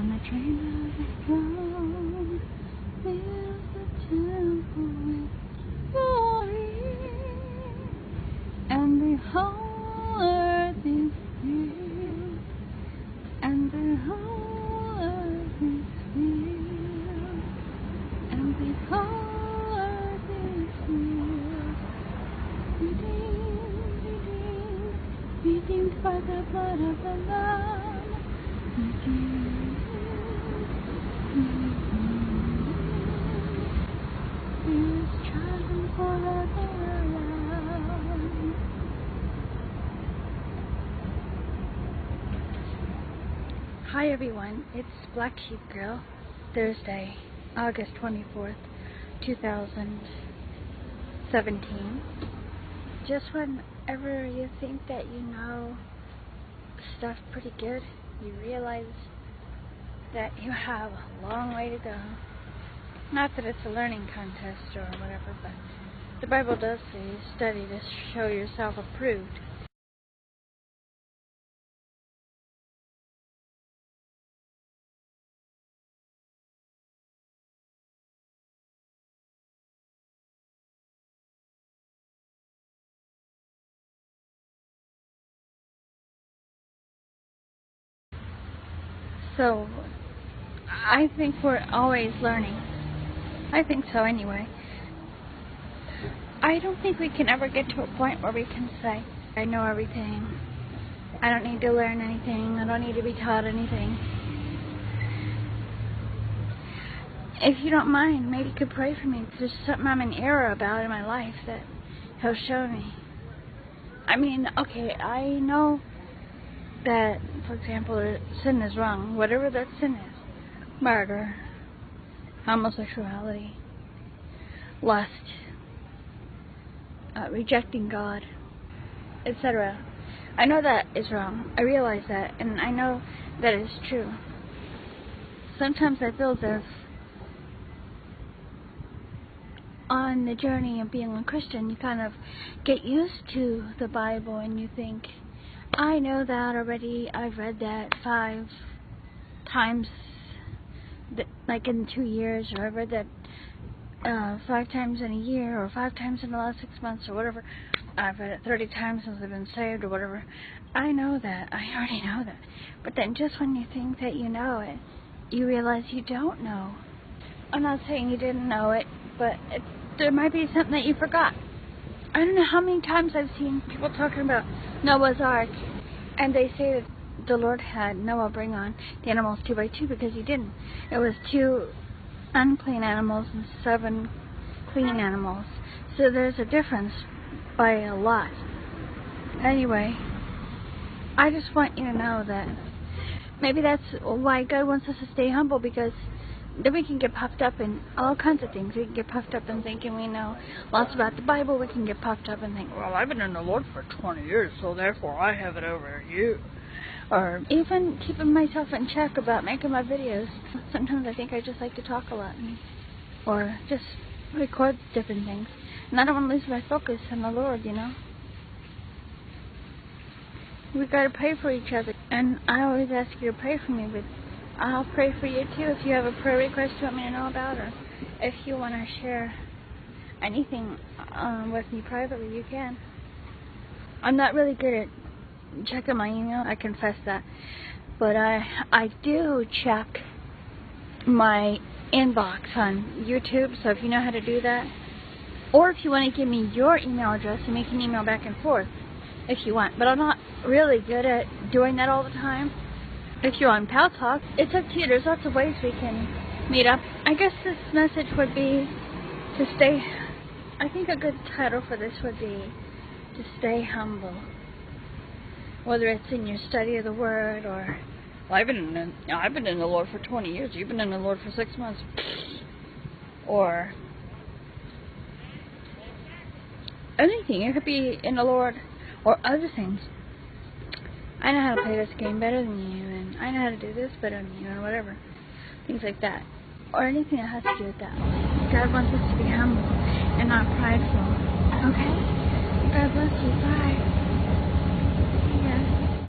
And the train of his throne fills the temple with glory, and the whole earth is filled, and the whole earth is filled, and the whole earth is filled, redeemed by the blood of the Lamb, redeemed, is chosen forever around. Hi everyone, it's Black Sheep Girl, Thursday, August 24th, 2017. Just whenever you think that you know stuff pretty good, you realize that you have a long way to go. Not that it's a learning contest or whatever, but the Bible does say study to show yourself approved. So, I think we're always learning. I think so anyway. I don't think we can ever get to a point where we can say, I know everything. I don't need to learn anything. I don't need to be taught anything. If you don't mind, maybe you could pray for me. There's something I'm in error about in my life that He'll show me. I mean, okay, I know that, for example, sin is wrong, whatever that sin is. Murder, homosexuality, lust, rejecting God, etc. I know that is wrong. I realize that, and I know that is true. Sometimes I feel as if on the journey of being a Christian, you kind of get used to the Bible and you think, I know that already. I've read that 5 times, like in 2 years, or I've read that 5 times in a year, or 5 times in the last 6 months, or whatever. I've read it 30 times since I've been saved, or whatever. I know that. I already know that. But then just when you think that you know it, you realize you don't know. I'm not saying you didn't know it, but there might be something that you forgot. I don't know how many times I've seen people talking about Noah's Ark, and they say that the Lord had Noah bring on the animals 2 by 2 because He didn't. It was 2 unclean animals and 7 clean animals. So there's a difference by a lot. Anyway, I just want you to know that maybe that's why God wants us to stay humble, because then we can get puffed up in all kinds of things. We can get puffed up in thinking we know lots about the Bible. We can get puffed up and think, well, I've been in the Lord for 20 years, so therefore I have it over you. Or even keeping myself in check about making my videos. Sometimes I think I just like to talk a lot, or just record different things. And I don't want to lose my focus on the Lord, you know. We got to pray for each other. And I always ask you to pray for me, but I'll pray for you too if you have a prayer request you want me to know about, or if you want to share anything with me privately, you can. I'm not really good at checking my email, I confess that, but I do check my inbox on YouTube, so if you know how to do that, or if you want to give me your email address and we can email back and forth if you want, but I'm not really good at doing that all the time. If you're on Pal Talk, it's up to you. There's lots of ways we can meet up. I guess this message would be to stay, I think a good title for this would be to stay humble. Whether it's in your study of the Word, or, well, I've been in the Lord for 20 years. You've been in the Lord for 6 months. Or anything. It could be in the Lord or other things. I know how to play this game better than you, and I know how to do this better than you, and whatever. Things like that. Or anything that has to do with that. God wants us to be humble and not prideful. Okay? God bless you. Bye.